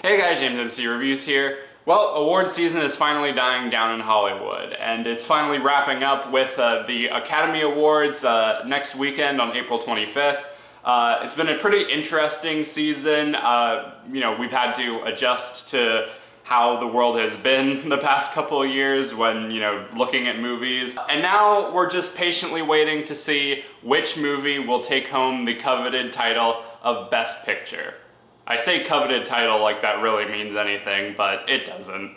Hey guys, JamesMCD Reviews here. Well, award season is finally dying down in Hollywood, and it's finally wrapping up with the Academy Awards next weekend on April 25th. It's been a pretty interesting season. We've had to adjust to how the world has been the past couple of years when, looking at movies. And now we're just patiently waiting to see which movie will take home the coveted title of Best Picture. I say coveted title like that really means anything, but it doesn't.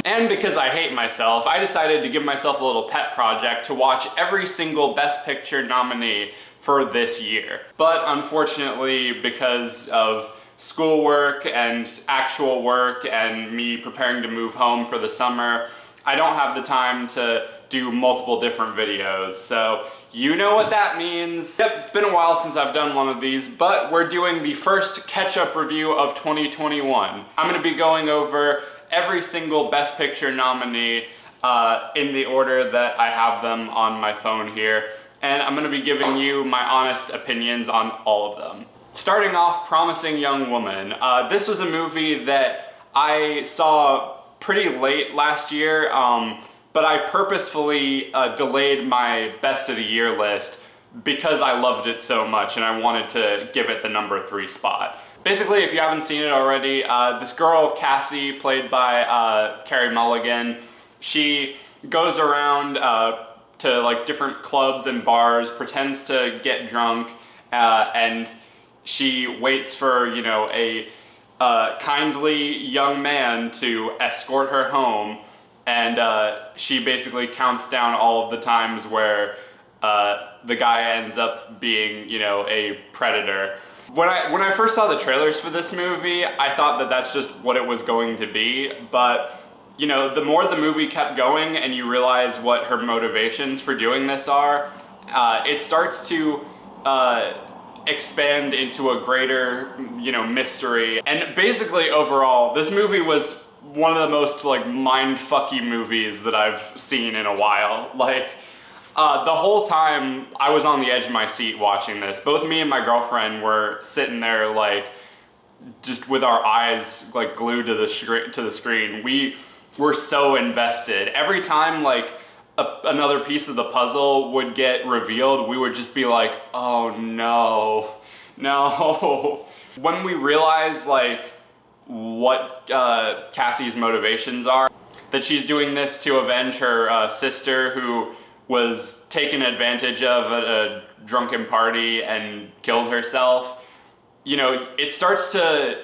And because I hate myself, I decided to give myself a little pet project to watch every single Best Picture nominee for this year. But unfortunately, because of schoolwork and actual work and me preparing to move home for the summer, I don't have the time to do multiple different videos, so you know what that means. Yep, it's been a while since I've done one of these, but we're doing the first Ketchup review of 2021. I'm gonna be going over every single Best Picture nominee in the order that I have them on my phone here, and I'm gonna be giving you my honest opinions on all of them. Starting off, Promising Young Woman. This was a movie that I saw pretty late last year, but I purposefully delayed my best of the year list because I loved it so much and I wanted to give it the number 3 spot. Basically, if you haven't seen it already, this girl, Cassie, played by Carey Mulligan, she goes around to like different clubs and bars, pretends to get drunk, and she waits for, a kindly young man to escort her home, and she basically counts down all of the times where the guy ends up being, a predator. When I first saw the trailers for this movie, I thought that that's just what it was going to be, but the more the movie kept going and you realize what her motivations for doing this are, it starts to expand into a greater, mystery. And basically overall, this movie was one of the most mind-fucky movies that I've seen in a while. The whole time I was on the edge of my seat watching this. Both me and my girlfriend were sitting there just with our eyes glued to the screen. We were so invested. Every time another piece of the puzzle would get revealed, we would just be like, oh no, no. When we realized what Cassie's motivations are, that she's doing this to avenge her sister who was taken advantage of at a drunken party and killed herself, it starts to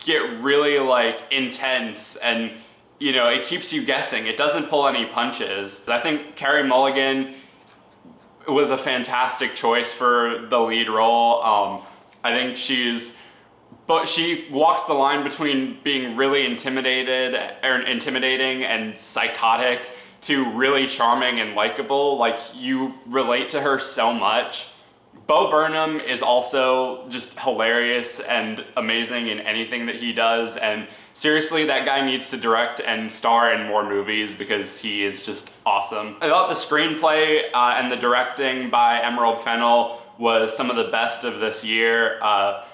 get really intense, and it keeps you guessing. It doesn't pull any punches. I think Carey Mulligan was a fantastic choice for the lead role. I think she walks the line between being really intimidating and psychotic to really charming and likable. You relate to her so much. Bo Burnham is also just hilarious and amazing in anything that he does, and seriously, that guy needs to direct and star in more movies because he is just awesome. I thought the screenplay and the directing by Emerald Fennell was some of the best of this year. I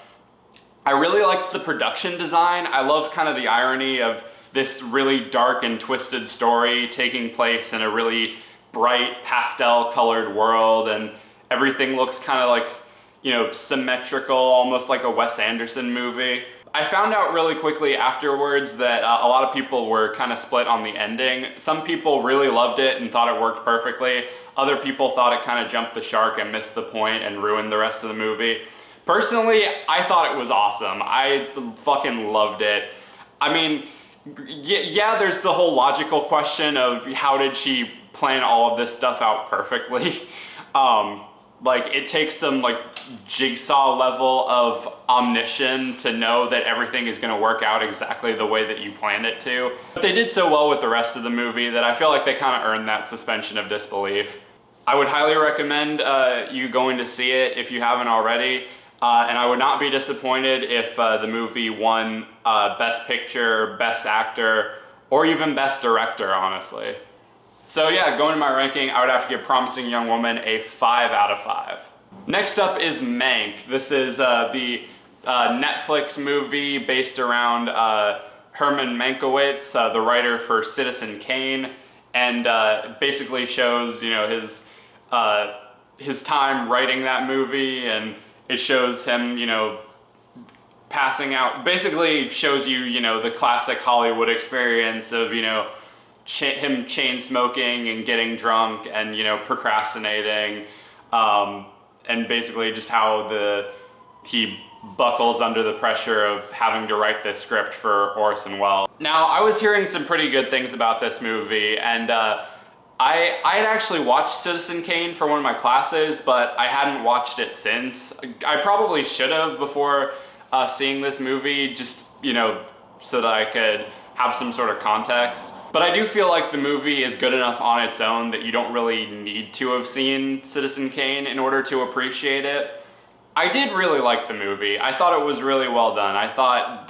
really liked the production design. I love kind of the irony of this really dark and twisted story taking place in a really bright pastel colored world, and everything looks kind of symmetrical, almost like a Wes Anderson movie. I found out really quickly afterwards that a lot of people were kind of split on the ending. Some people really loved it and thought it worked perfectly. Other people thought it kind of jumped the shark and missed the point and ruined the rest of the movie. Personally, I thought it was awesome. I fucking loved it. I mean, yeah, there's the whole logical question of how did she plan all of this stuff out perfectly? It takes some jigsaw level of omniscience to know that everything is going to work out exactly the way that you planned it to. But they did so well with the rest of the movie that I feel like they kind of earned that suspension of disbelief. I would highly recommend you going to see it if you haven't already. And I would not be disappointed if the movie won Best Picture, Best Actor, or even Best Director, honestly. So yeah, going to my ranking, I would have to give Promising Young Woman a 5 out of 5. Next up is Mank. This is the Netflix movie based around Herman Mankiewicz, the writer for Citizen Kane, and basically shows, you know, his time writing that movie, and it shows him, you know, passing out. Basically shows you, you know, the classic Hollywood experience of, you know, him chain smoking and getting drunk and, you know, procrastinating, and basically just how he buckles under the pressure of having to write this script for Orson Welles. Now, I was hearing some pretty good things about this movie, and I had actually watched Citizen Kane for one of my classes, but I hadn't watched it since. I probably should have before seeing this movie, just, you know, so that I could have some sort of context. But I do feel like the movie is good enough on its own that you don't really need to have seen Citizen Kane in order to appreciate it. I did really like the movie. I thought it was really well done. I thought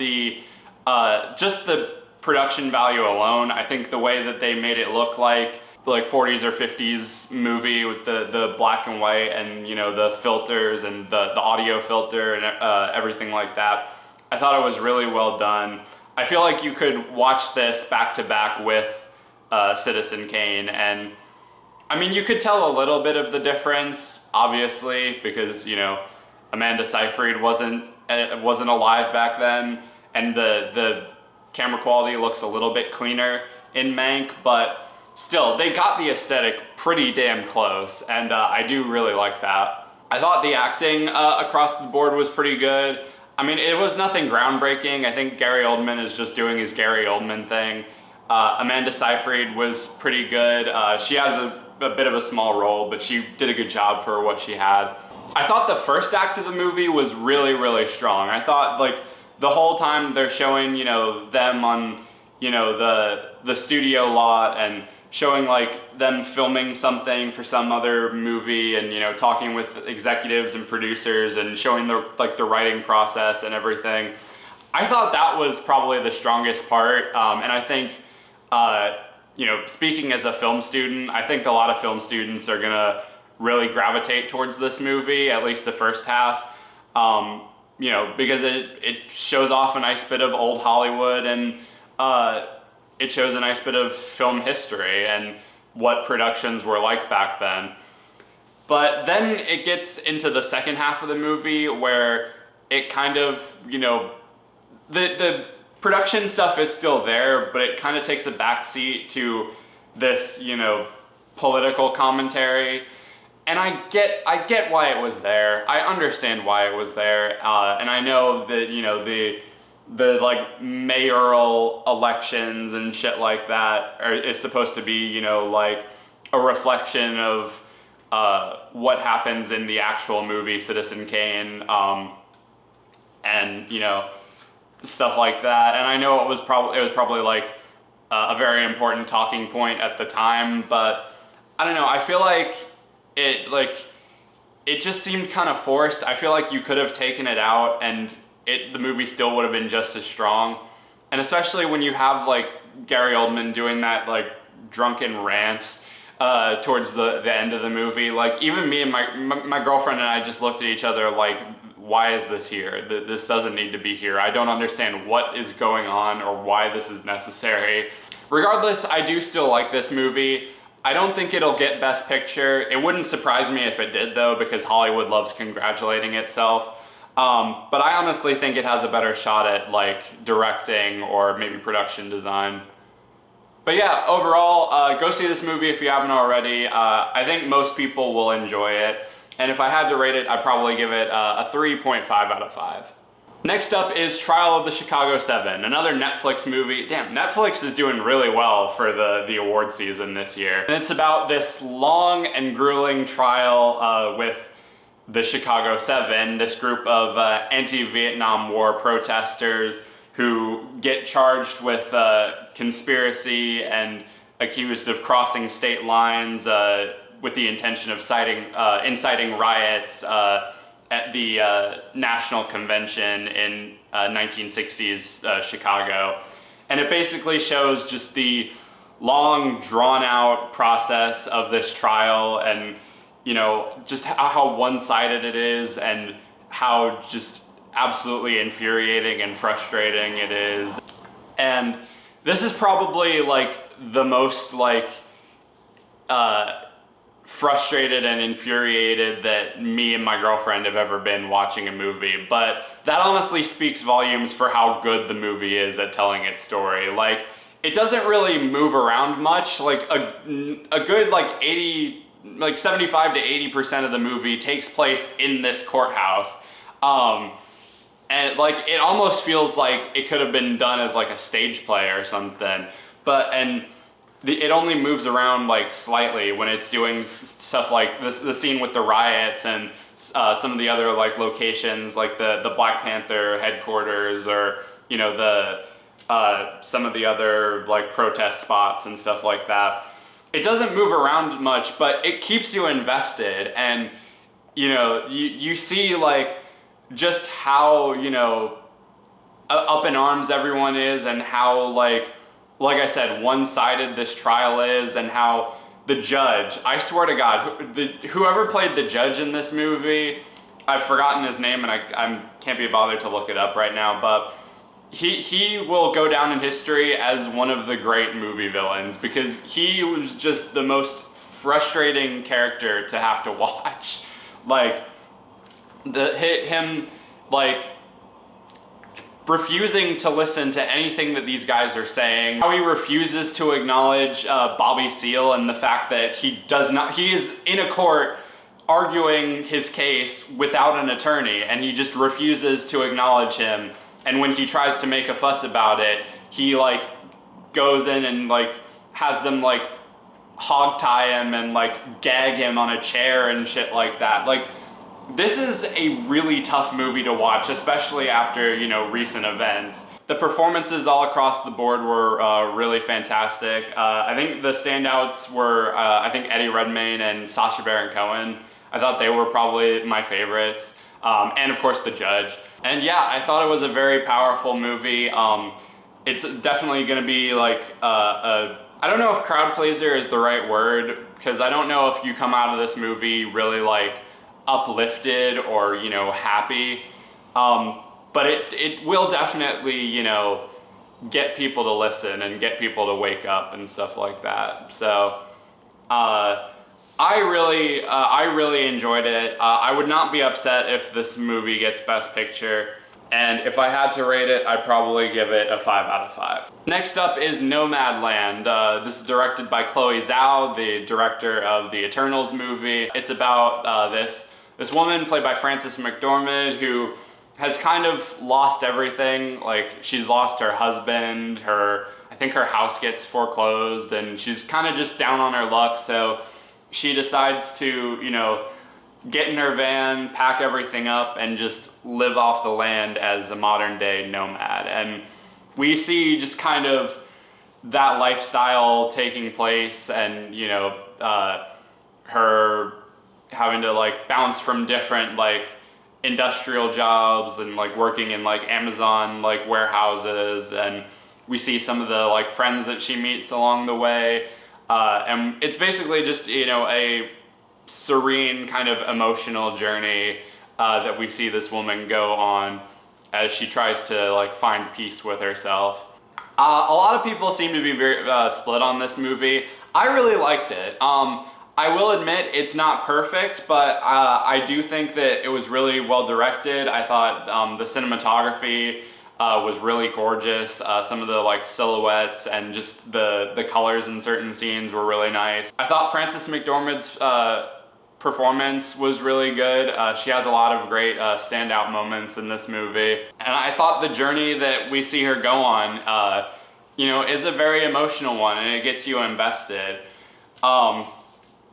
just the production value alone, I think the way that they made it look like 40s or 50s movie with the black and white and, you know, the filters and the audio filter and everything like that, I thought it was really well done. I feel like you could watch this back to back with Citizen Kane, and I mean, you could tell a little bit of the difference, obviously, because, you know, Amanda Seyfried wasn't alive back then, and the camera quality looks a little bit cleaner in Mank, but still, they got the aesthetic pretty damn close, and I do really like that. I thought the acting across the board was pretty good. I mean, it was nothing groundbreaking. I think Gary Oldman is just doing his Gary Oldman thing. Amanda Seyfried was pretty good. She has a bit of a small role, but she did a good job for what she had. I thought the first act of the movie was really, really strong. I thought, like, the whole time they're showing, you know, them on, you know, the studio lot and showing, like, them filming something for some other movie and, you know, talking with executives and producers and showing the writing process and everything. I thought that was probably the strongest part, and I think, you know, speaking as a film student, I think a lot of film students are gonna really gravitate towards this movie, at least the first half, you know, because it shows off a nice bit of old Hollywood, and it shows a nice bit of film history and what productions were like back then. But then it gets into the second half of the movie where it kind of, you know, the production stuff is still there, but it kind of takes a backseat to this, you know, political commentary. And I get why it was there. I understand why it was there, and I know that, you know, the like mayoral elections and shit like that is supposed to be, you know, like a reflection of what happens in the actual movie Citizen Kane, and, you know, stuff like that. And I know it was probably like a very important talking point at the time, but I don't know. I feel like it just seemed kind of forced. I feel like you could have taken it out and the movie still would have been just as strong. And especially when you have, like, Gary Oldman doing that, like, drunken rant towards the end of the movie. Like, even me and my girlfriend and I just looked at each other like, why is this here? This doesn't need to be here. I don't understand what is going on or why this is necessary. Regardless, I do still like this movie. I don't think it'll get Best Picture. It wouldn't surprise me if it did, though, because Hollywood loves congratulating itself. But I honestly think it has a better shot at, like, directing or maybe production design. But yeah, overall, go see this movie if you haven't already. I think most people will enjoy it. And if I had to rate it, I'd probably give it a 3.5 out of 5. Next up is Trial of the Chicago 7, another Netflix movie. Damn, Netflix is doing really well for the award season this year. And it's about this long and grueling trial with the Chicago 7, this group of anti-Vietnam War protesters who get charged with conspiracy and accused of crossing state lines with the intention of inciting riots at the National Convention in 1960s Chicago. And it basically shows just the long, drawn-out process of this trial and, you know, just how one-sided it is and how just absolutely infuriating and frustrating it is. And this is probably like the most like frustrated and infuriated that me and my girlfriend have ever been watching a movie, but that honestly speaks volumes for how good the movie is at telling its story. Like, it doesn't really move around much. Like a good like 75 to 80% of the movie takes place in this courthouse. And like, it almost feels like it could have been done as like a stage play or something, it only moves around like slightly when it's doing stuff like this, the scene with the riots and some of the other like locations, like the Black Panther headquarters, or you know, some of the other like protest spots and stuff like that. It doesn't move around much, but it keeps you invested, and you know, you see like just how, you know, up in arms everyone is, and how like I said, one-sided this trial is, and how the judge, I swear to God, whoever played the judge in this movie, I've forgotten his name and I can't be bothered to look it up right now, but he will go down in history as one of the great movie villains, because he was just the most frustrating character to have to watch. Like, him, like, refusing to listen to anything that these guys are saying, how he refuses to acknowledge Bobby Seale, and the fact that he is in a court arguing his case without an attorney, and he just refuses to acknowledge him. And when he tries to make a fuss about it, he like goes in and like has them like hog tie him and like gag him on a chair and shit like that. Like, this is a really tough movie to watch, especially after, you know, recent events. The performances all across the board were really fantastic. I think the standouts were, I think Eddie Redmayne and Sacha Baron Cohen. I thought they were probably my favorites. And of course the judge. And yeah, I thought it was a very powerful movie. It's definitely gonna be like, I don't know if crowd pleaser is the right word, because I don't know if you come out of this movie really like uplifted or, you know, happy, but it will definitely, you know, get people to listen and get people to wake up and stuff like that. So I really enjoyed it. I would not be upset if this movie gets Best Picture, and if I had to rate it, I'd probably give it a 5 out of 5. Next up is Nomadland. This is directed by Chloe Zhao, the director of the Eternals movie. It's about this woman played by Frances McDormand, who has kind of lost everything. Like, she's lost her husband, I think her house gets foreclosed, and she's kind of just down on her luck, so she decides to, you know, get in her van, pack everything up, and just live off the land as a modern day nomad. And we see just kind of that lifestyle taking place, and, you know, her having to like bounce from different like industrial jobs and like working in like Amazon like warehouses, and we see some of the like friends that she meets along the way, and it's basically just, you know, a serene kind of emotional journey that we see this woman go on as she tries to like find peace with herself. A lot of people seem to be very split on this movie. I really liked it. I will admit it's not perfect, but I do think that it was really well directed. I thought the cinematography was really gorgeous. Some of the like silhouettes and just the colors in certain scenes were really nice. I thought Frances McDormand's performance was really good. She has a lot of great standout moments in this movie. And I thought the journey that we see her go on, you know, is a very emotional one, and it gets you invested.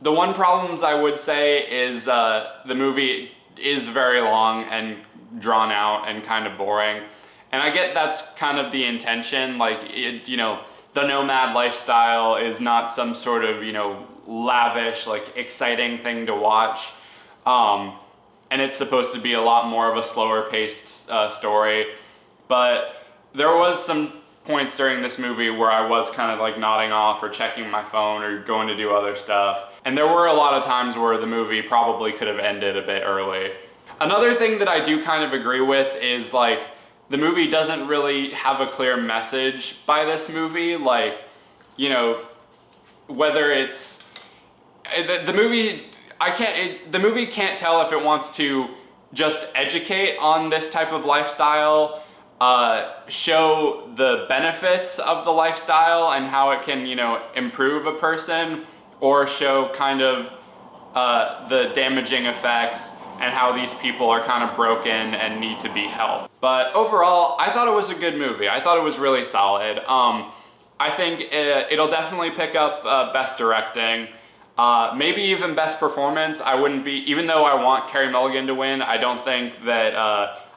The one problems I would say is the movie is very long and drawn out and kind of boring. And I get that's kind of the intention. Like, it, you know, the nomad lifestyle is not some sort of, you know, lavish, like exciting thing to watch. And it's supposed to be a lot more of a slower paced story. But there was some points during this movie where I was kind of like nodding off or checking my phone or going to do other stuff. And there were a lot of times where the movie probably could have ended a bit early. Another thing that I do kind of agree with is like the movie doesn't really have a clear message by this movie. Like, you know, whether it's the movie, the movie can't tell if it wants to just educate on this type of lifestyle, show the benefits of the lifestyle and how it can, you know, improve a person, or show kind of the damaging effects and how these people are kind of broken and need to be helped. But overall, I thought it was a good movie. I thought it was really solid. I think it'll definitely pick up Best Directing. Maybe even Best Performance. I wouldn't be, even though I want Carey Mulligan to win, I don't think that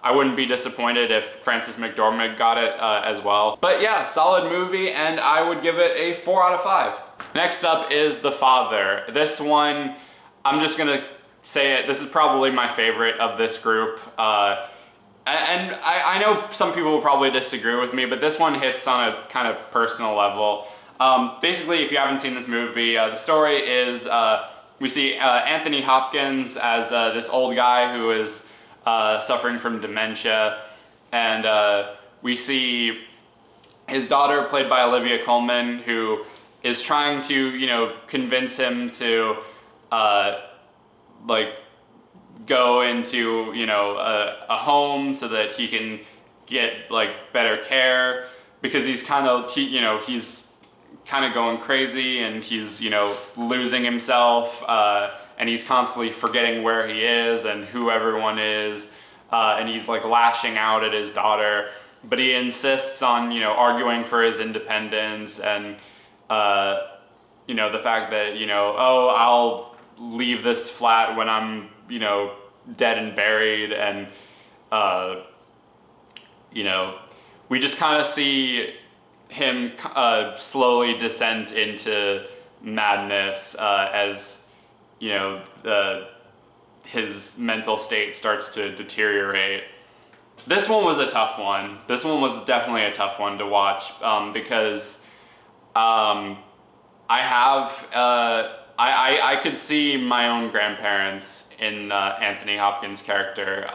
I wouldn't be disappointed if Frances McDormand got it as well. But yeah, solid movie, and I would give it a 4 out of 5. Next up is The Father. This one, I'm just gonna say it, this is probably my favorite of this group. And I know some people will probably disagree with me, but this one hits on a kind of personal level. Basically, if you haven't seen this movie, the story is we see Anthony Hopkins as this old guy who is suffering from dementia, and we see his daughter, played by Olivia Colman, who is trying to, you know, convince him to like go into, you know, a home so that he can get like better care, because he's kind of, he's kind of going crazy, and he's, you know, losing himself, and he's constantly forgetting where he is and who everyone is, and he's like lashing out at his daughter, but he insists on, you know, arguing for his independence, and you know, the fact that, you know, oh, I'll leave this flat when I'm, you know, dead and buried, and you know, we just kind of see him slowly descend into madness as, you know, his mental state starts to deteriorate. This one was a tough one. This one was definitely a tough one to watch, because I could see my own grandparents in Anthony Hopkins' character.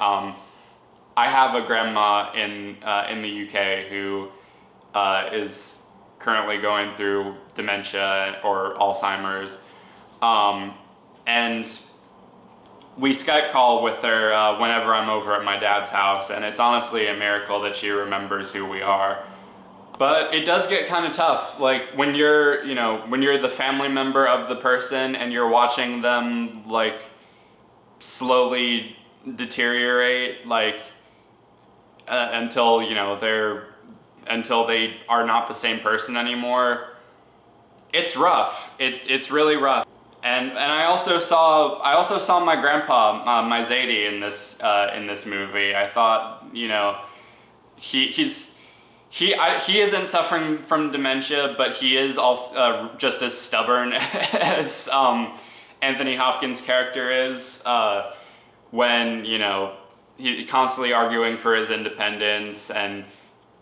I have a grandma in the UK who is currently going through dementia or Alzheimer's, and we Skype call with her whenever I'm over at my dad's house, and it's honestly a miracle that she remembers who we are. But it does get kind of tough, like when you're, you know, when you're the family member of the person and you're watching them like slowly deteriorate, like until, you know, until they are not the same person anymore. It's rough. It's really rough. And I also saw my grandpa, my Zadie, in this movie. I thought, you know, he isn't suffering from dementia, but he is also just as stubborn as Anthony Hopkins' character is. When, you know, he constantly arguing for his independence and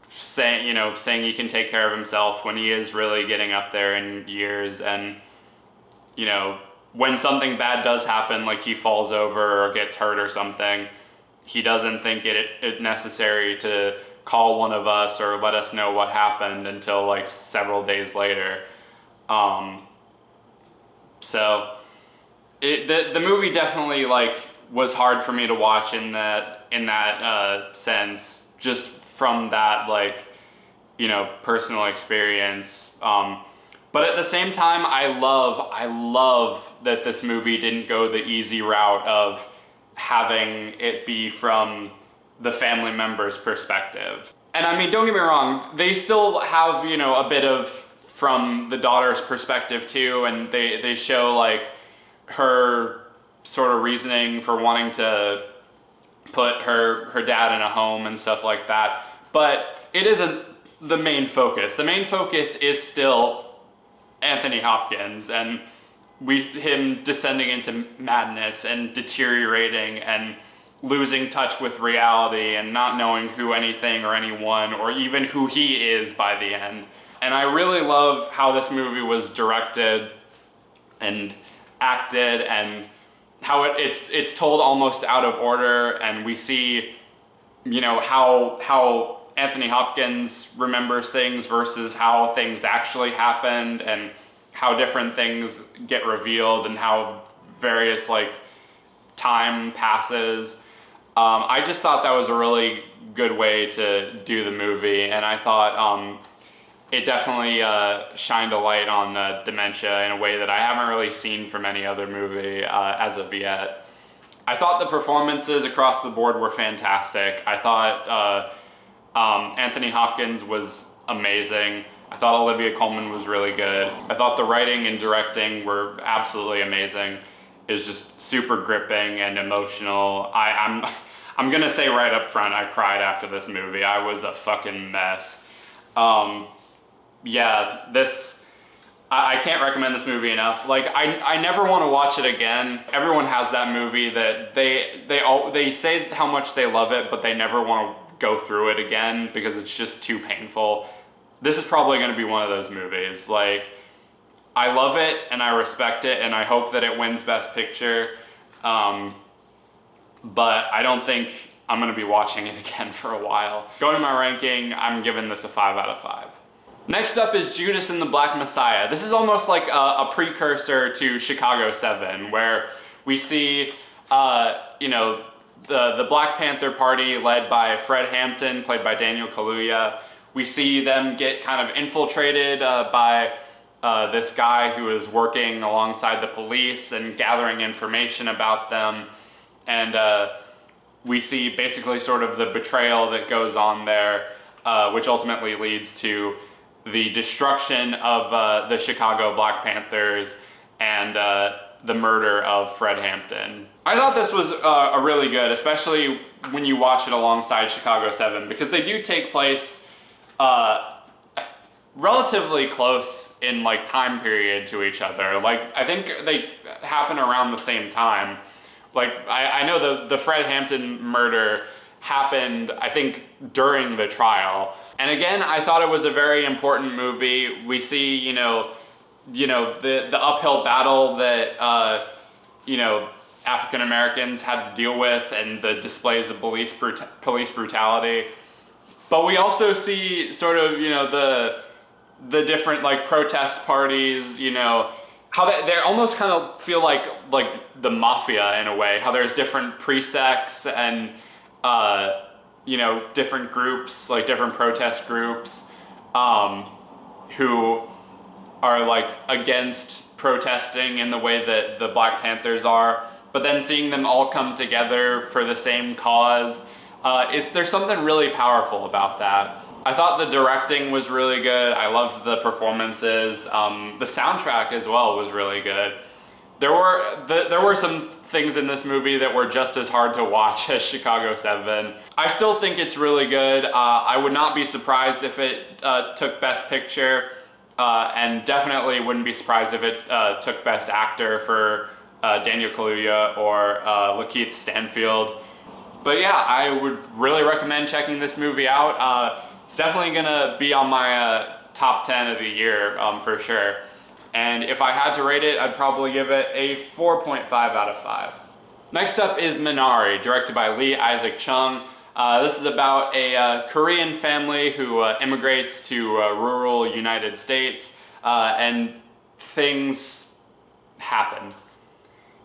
saying he can take care of himself when he is really getting up there in years, and, you know, when something bad does happen, like he falls over or gets hurt or something, he doesn't think it necessary to call one of us or let us know what happened until like several days later. So the movie definitely like was hard for me to watch in that sense, just from that, like, you know, personal experience. But at the same time, I love that this movie didn't go the easy route of having it be from the family member's perspective. And I mean, don't get me wrong, they still have, you know, a bit of from the daughter's perspective too, and they show like her sort of reasoning for wanting to put her dad in a home and stuff like that. But it isn't the main focus. The main focus is still Anthony Hopkins and him descending into madness and deteriorating and losing touch with reality and not knowing who anything or anyone or even who he is by the end. And I really love how this movie was directed and acted, and it's told almost out of order, and we see, you know, how Anthony Hopkins remembers things versus how things actually happened, and how different things get revealed, and how various like time passes. I just thought that was a really good way to do the movie, and I thought it definitely shined a light on dementia in a way that I haven't really seen from any other movie as of yet. I thought the performances across the board were fantastic. I thought Anthony Hopkins was amazing. I thought Olivia Colman was really good. I thought the writing and directing were absolutely amazing. It was just super gripping and emotional. I'm gonna say right up front, I cried after this movie. I was a fucking mess. Yeah, I can't recommend this movie enough. Like, I never want to watch it again. Everyone has that movie that they say how much they love it, but they never want to go through it again because it's just too painful. This is probably going to be one of those movies. Like, I love it and I respect it and I hope that it wins Best Picture, but I don't think I'm going to be watching it again for a while. Going to my ranking, I'm giving this a 5 out of 5. Next up is Judas and the Black Messiah. This is almost like a precursor to Chicago 7, where we see, you know, the Black Panther Party led by Fred Hampton, played by Daniel Kaluuya. We see them get kind of infiltrated by this guy who is working alongside the police and gathering information about them. And we see basically sort of the betrayal that goes on there, which ultimately leads to the destruction of the Chicago Black Panthers and the murder of Fred Hampton. I thought this was a really good, especially when you watch it alongside Chicago 7, because they do take place relatively close in like time period to each other. Like, I think they happen around the same time. Like, I know the Fred Hampton murder happened, I think, during the trial. And again, I thought it was a very important movie. We see, you know, the uphill battle that, you know, African Americans had to deal with and the displays of police brutality. But we also see sort of, you know, the different like protest parties, you know, how they almost kind of feel like the mafia in a way, how there's different pre-sects and, you know, different groups, like different protest groups, who are like against protesting in the way that the Black Panthers are, but then seeing them all come together for the same cause, there's something really powerful about that. I thought the directing was really good. I loved the performances. The soundtrack as well was really good. There were some things in this movie that were just as hard to watch as Chicago 7. I still think it's really good. I would not be surprised if it took Best Picture, and definitely wouldn't be surprised if it took Best Actor for Daniel Kaluuya or Lakeith Stanfield. But yeah, I would really recommend checking this movie out. It's definitely gonna be on my top 10 of the year for sure. And if I had to rate it, I'd probably give it a 4.5 out of 5. Next up is Minari, directed by Lee Isaac Chung. This is about a Korean family who immigrates to rural United States, and things happen.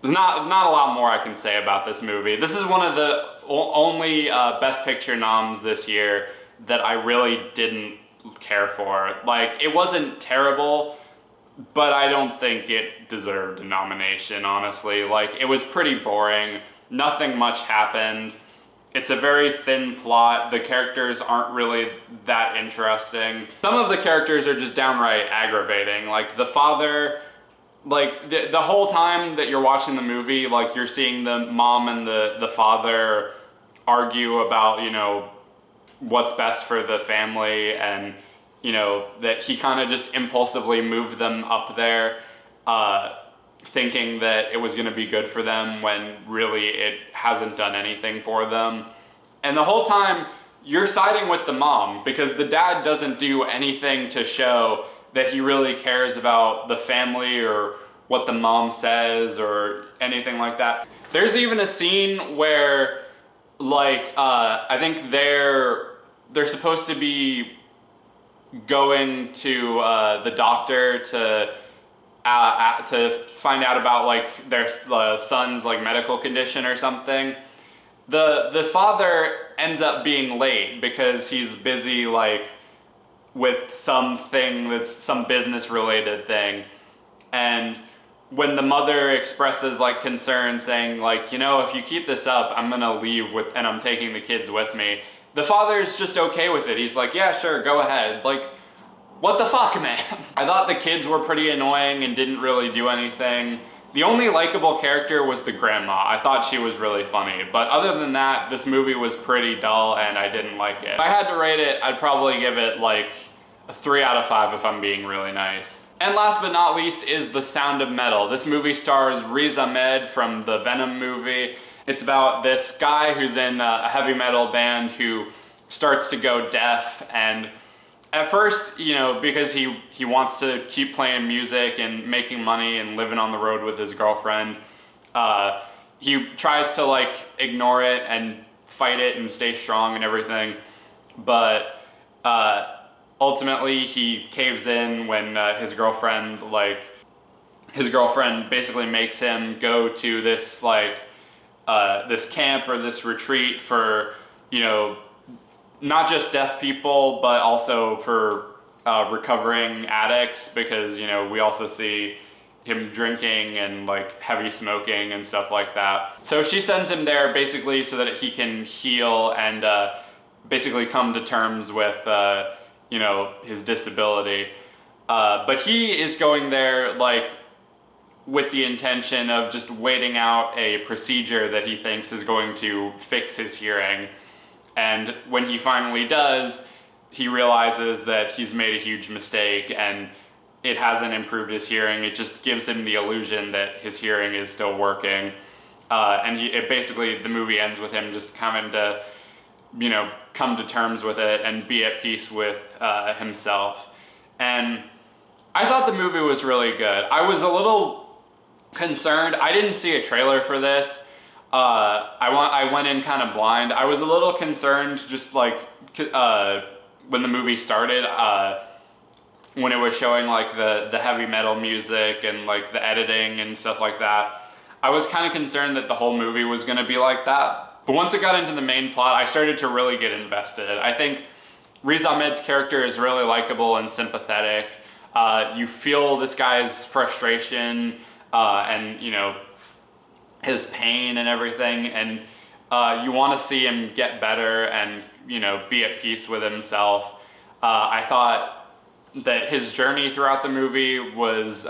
There's not a lot more I can say about this movie. This is one of the only Best Picture noms this year that I really didn't care for. Like, it wasn't terrible, but I don't think it deserved a nomination, honestly. Like, it was pretty boring. Nothing much happened. It's a very thin plot. The characters aren't really that interesting. Some of the characters are just downright aggravating. Like, the father, like, the whole time that you're watching the movie, like, you're seeing the mom and the father argue about, you know, what's best for the family, and, you know, that he kind of just impulsively moved them up there, thinking that it was going to be good for them when really it hasn't done anything for them. And the whole time you're siding with the mom, because the dad doesn't do anything to show that he really cares about the family or what the mom says or anything like that. There's even a scene where, like, I think they're supposed to be going to the doctor to find out about like their son's like medical condition or something. The father ends up being late because he's busy like with something that's some business related thing. And when the mother expresses like concern saying like, you know, if you keep this up, I'm gonna leave and I'm taking the kids with me. The father's just okay with it. He's like, yeah, sure, go ahead. Like, what the fuck, man? I thought the kids were pretty annoying and didn't really do anything. The only likable character was the grandma. I thought she was really funny. But other than that, this movie was pretty dull and I didn't like it. If I had to rate it, I'd probably give it like a 3 out of 5 if I'm being really nice. And last but not least is The Sound of Metal. This movie stars Riz Ahmed from the Venom movie. It's about this guy who's in a heavy metal band who starts to go deaf, and at first, you know, because he wants to keep playing music and making money and living on the road with his girlfriend, he tries to like ignore it and fight it and stay strong and everything, but ultimately he caves in when his girlfriend basically makes him go to this like this camp or this retreat for, you know, not just deaf people, but also for recovering addicts, because, you know, we also see him drinking and like heavy smoking and stuff like that. So she sends him there basically so that he can heal and basically come to terms with, you know, his disability. But he is going there like with the intention of just waiting out a procedure that he thinks is going to fix his hearing. And when he finally does, he realizes that he's made a huge mistake and it hasn't improved his hearing. It just gives him the illusion that his hearing is still working. And basically, the movie ends with him just coming to, you know, come to terms with it and be at peace with himself. And I thought the movie was really good. I was a little concerned. I didn't see a trailer for this. I went in kind of blind. I was a little concerned just like when the movie started, when it was showing like the heavy metal music and like the editing and stuff like that. I was kind of concerned that the whole movie was going to be like that. But once it got into the main plot, I started to really get invested. I think Riz Ahmed's character is really likable and sympathetic. You feel this guy's frustration and, you know, his pain and everything, and you want to see him get better and, you know, be at peace with himself. I thought that his journey throughout the movie was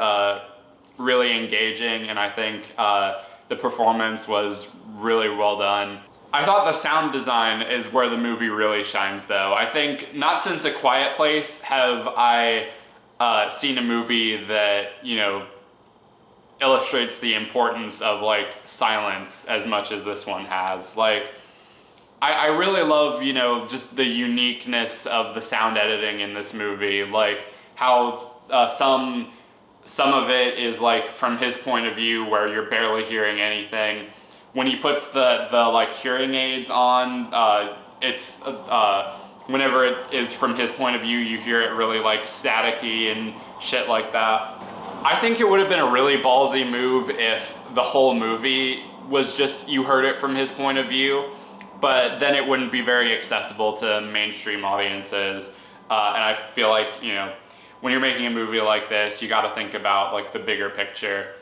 really engaging, and I think the performance was really well done. I thought the sound design is where the movie really shines, though. I think not since A Quiet Place have I seen a movie that, you know, illustrates the importance of like silence as much as this one has. Like, I really love, you know, just the uniqueness of the sound editing in this movie. Like how some of it is like from his point of view where you're barely hearing anything. When he puts the like hearing aids on, it's whenever it is from his point of view, you hear it really like staticky and shit like that. I think it would have been a really ballsy move if the whole movie was just, you heard it from his point of view, but then it wouldn't be very accessible to mainstream audiences. And I feel like, you know, when you're making a movie like this, you gotta think about like the bigger picture.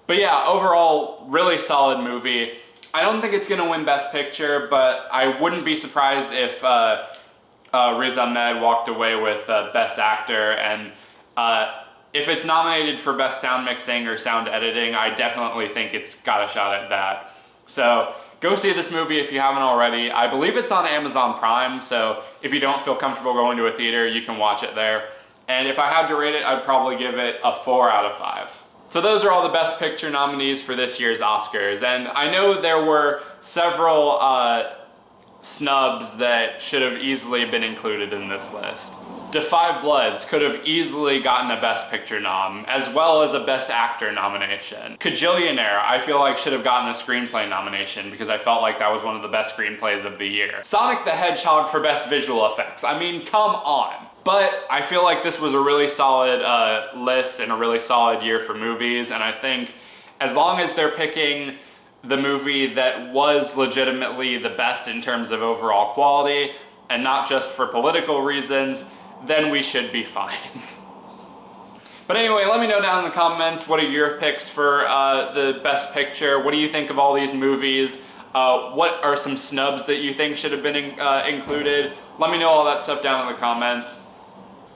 But yeah, overall, really solid movie. I don't think it's gonna win Best Picture, but I wouldn't be surprised if Riz Ahmed walked away with Best Actor, and if it's nominated for Best Sound Mixing or Sound Editing, I definitely think it's got a shot at that. So go see this movie if you haven't already. I believe it's on Amazon Prime, so if you don't feel comfortable going to a theater, you can watch it there. And if I had to rate it, I'd probably give it a 4 out of 5. So those are all the Best Picture nominees for this year's Oscars. And I know there were several snubs that should have easily been included in this list. Da 5 Bloods could have easily gotten a Best Picture nom, as well as a Best Actor nomination. Kajillionaire, I feel like should have gotten a screenplay nomination because I felt like that was one of the best screenplays of the year. Sonic the Hedgehog for Best Visual Effects. I mean, come on. But I feel like this was a really solid list and a really solid year for movies, and I think as long as they're picking the movie that was legitimately the best in terms of overall quality, and not just for political reasons, then we should be fine. But anyway, let me know down in the comments, what are your picks for the Best Picture? What do you think of all these movies? What are some snubs that you think should have been included? Let me know all that stuff down in the comments.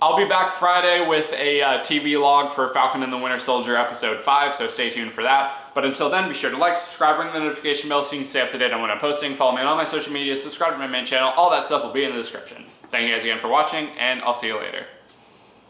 I'll be back Friday with a TV log for Falcon and the Winter Soldier episode 5, so stay tuned for that. But until then, be sure to like, subscribe, ring the notification bell so you can stay up to date on when I'm posting. Follow me on all my social media, subscribe to my main channel, all that stuff will be in the description. Thank you guys again for watching, and I'll see you later.